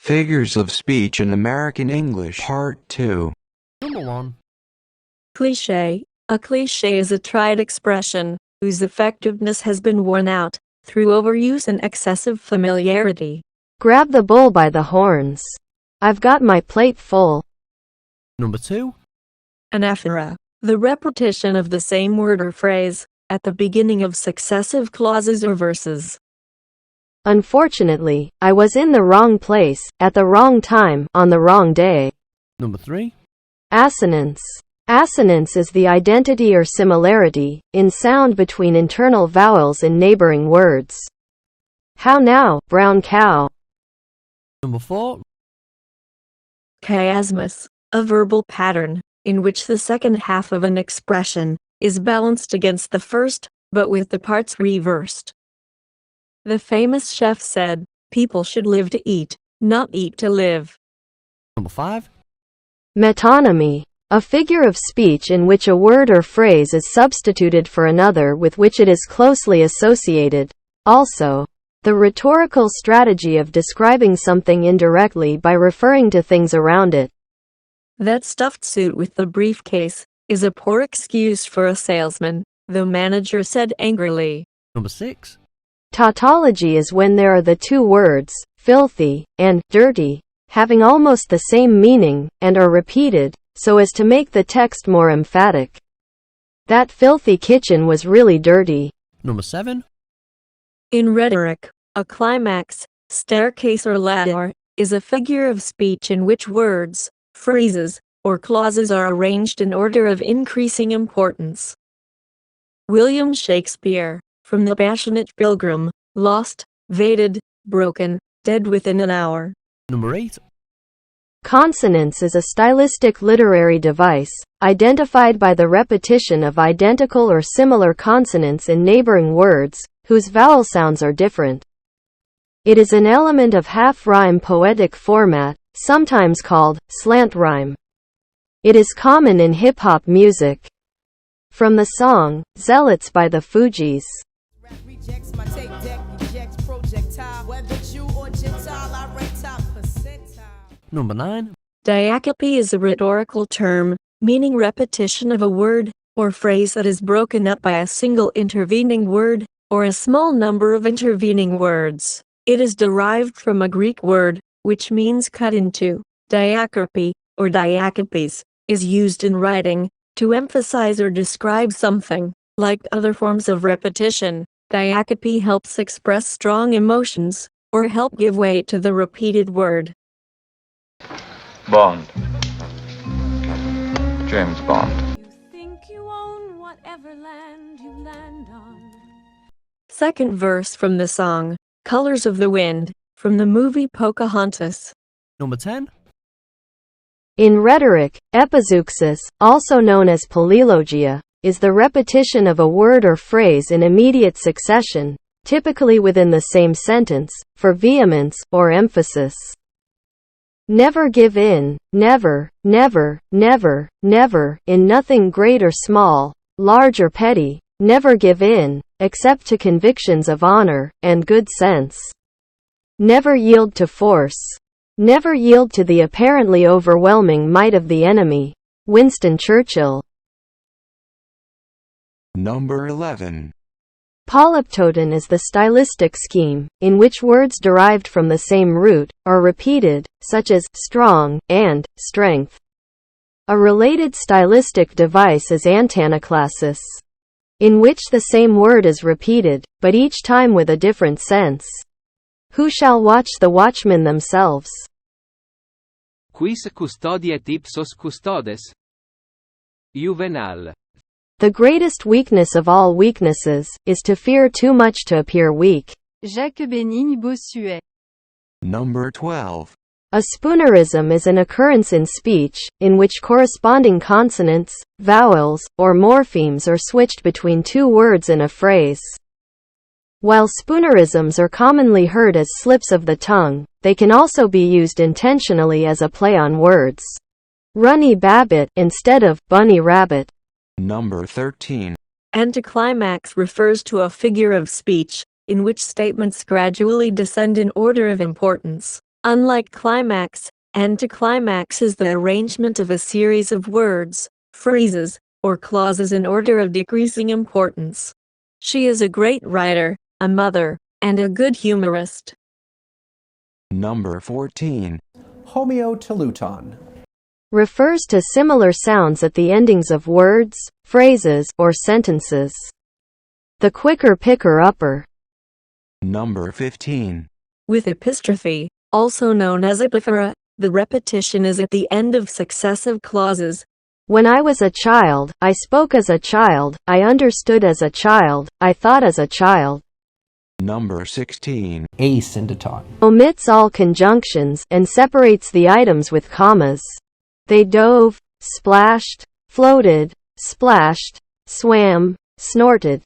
Figures of Speech in American English, Part 2. Number 1. Cliché. A cliché is a tried expression whose effectiveness has been worn out through overuse and excessive familiarity. Grab the bull by the horns. I've got my plate full. Number 2. Anaphora. The repetition of the same word or phrase at the beginning of successive clauses or verses. Unfortunately, I was in the wrong place, at the wrong time, on the wrong day. Number 3. Assonance. Assonance is the identity or similarity in sound between internal vowels in neighboring words. How now, brown cow? Number 4. Chiasmus. A verbal pattern in which the second half of an expression is balanced against the first, but with the parts reversed. The famous chef said, "People should live to eat, not eat to live." Number 5. Metonymy. A figure of speech in which a word or phrase is substituted for another with which it is closely associated. Also, the rhetorical strategy of describing something indirectly by referring to things around it. That stuffed suit with the briefcase is a poor excuse for a salesman, the manager said angrily. Number 6. Tautology is when there are the two words, filthy and dirty, having almost the same meaning, and are repeated, so as to make the text more emphatic. That filthy kitchen was really dirty. Number 7. In rhetoric, a climax, staircase or ladder, is a figure of speech in which words, phrases, or clauses are arranged in order of increasing importance. William Shakespeare, from The Passionate Pilgrim, lost, fated, broken, dead within an hour. Number 8. Consonance is a stylistic literary device, identified by the repetition of identical or similar consonants in neighboring words, whose vowel sounds are different. It is an element of half-rhyme poetic format, sometimes called slant rhyme. It is common in hip-hop music. From the song, Zealots by the Fugees. Number 9. Diacope is a rhetorical term, meaning repetition of a word or phrase that is broken up by a single intervening word, or a small number of intervening words. It is derived from a Greek word, which means cut into. Diacope, or diacopes, is used in writing to emphasize or describe something. Like other forms of repetition, diacope helps express strong emotions, or help give weight to the repeated word. Bond. James Bond. You think you own whatever land you land on. Second verse from the song, Colors of the Wind, from the movie Pocahontas. Number 10. In rhetoric, epizeuxis, also known as polylogia, is the repetition of a word or phrase in immediate succession, typically within the same sentence, for vehemence or emphasis. Never give in, never, never, never, never, in nothing great or small, large or petty, never give in, except to convictions of honor and good sense. Never yield to force. Never yield to the apparently overwhelming might of the enemy. Winston Churchill. Number 11. Polyptoton is the stylistic scheme, in which words derived from the same root, are repeated, such as strong and strength. A related stylistic device is antanaclasis, in which the same word is repeated, but each time with a different sense. Who shall watch the watchmen themselves? Quis custodiet ipsos custodes? Juvenal. The greatest weakness of all weaknesses is to fear too much to appear weak. Jacques Bénigne Bossuet. Number 12. A spoonerism is an occurrence in speech, in which corresponding consonants, vowels, or morphemes are switched between two words in a phrase. While spoonerisms are commonly heard as slips of the tongue, they can also be used intentionally as a play on words. Runny Babbit instead of Bunny Rabbit. Number 13. Anticlimax refers to a figure of speech in which statements gradually descend in order of importance, Unlike climax, anticlimax is the arrangement of a series of words, phrases, or clauses in order of decreasing importance. She is a great writer, a mother, and a good humorist. Number 14. Homeoteluton. Refers to similar sounds at the endings of words, phrases, or sentences. The quicker picker upper. Number 15. With epistrophe, also known as epiphora, the repetition is at the end of successive clauses. When I was a child, I spoke as a child, I understood as a child, I thought as a child. Number 16. Asyndeton. Omits all conjunctions and separates the items with commas. They dove, splashed, floated, splashed, swam, snorted.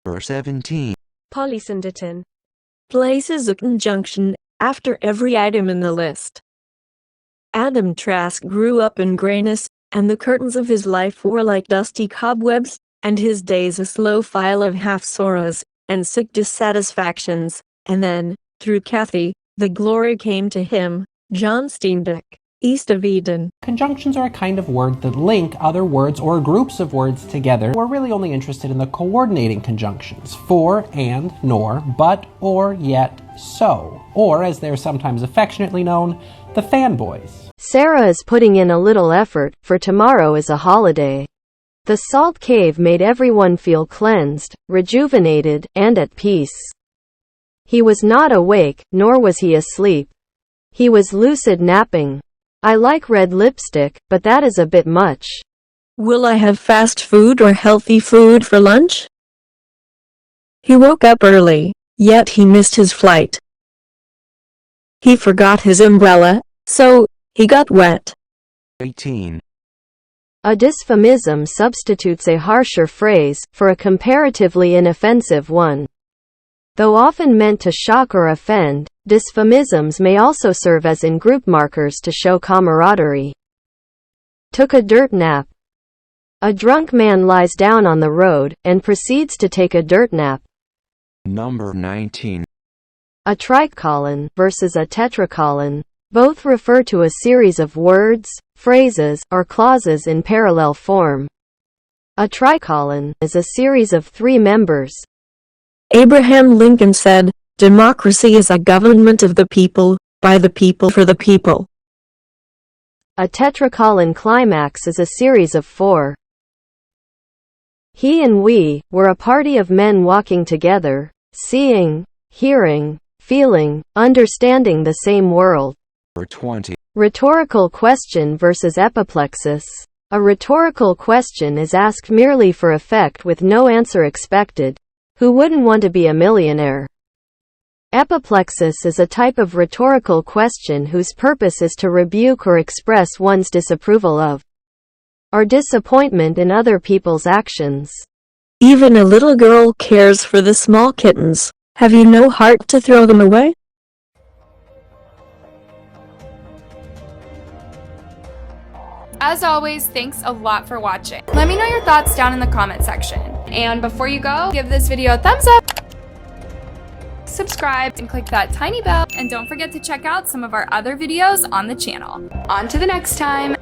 Number 17. Polysyndeton. Places a conjunction after every item in the list. Adam Trask grew up in grayness, and the curtains of his life were like dusty cobwebs, and his days a slow file of half-sorrows and sick dissatisfactions, and then, through Kathy, the glory came to him. John Steinbeck, East of Eden. Conjunctions are a kind of word that link other words or groups of words together. We're really only interested in the coordinating conjunctions, for, and, nor, but, or, yet, so, or, as they're sometimes affectionately known, the fanboys. Sarah is putting in a little effort, for tomorrow is a holiday. The salt cave made everyone feel cleansed, rejuvenated, and at peace. He was not awake, nor was he asleep. He was lucid napping. I like red lipstick, but that is a bit much. Will I have fast food or healthy food for lunch? He woke up early, yet he missed his flight. He forgot his umbrella, so he got wet. 18. A dysphemism substitutes a harsher phrase for a comparatively inoffensive one. Though often meant to shock or offend, dysphemisms may also serve as in-group markers to show camaraderie. Took a dirt nap. A drunk man lies down on the road and proceeds to take a dirt nap. Number 19. A tricolon versus a tetracolon. Both refer to a series of words, phrases, or clauses in parallel form. A tricolon is a series of three members. Abraham Lincoln said, "Democracy is a government of the people, by the people, for the people." A tetracolon climax is a series of four. He and we were a party of men walking together, seeing, hearing, feeling, understanding the same world. Number 20. Rhetorical question versus epiplexis. A rhetorical question is asked merely for effect with no answer expected. Who wouldn't want to be a millionaire? Epiplexis is a type of rhetorical question whose purpose is to rebuke or express one's disapproval of or disappointment in other people's actions. Even a little girl cares for the small kittens. Have you no heart to throw them away? As always, thanks a lot for watching. Let me know your thoughts down in the comment section. And before you go, give this video a thumbs up, subscribe, and click that tiny bell. And don't forget to check out some of our other videos on the channel. On to the next time.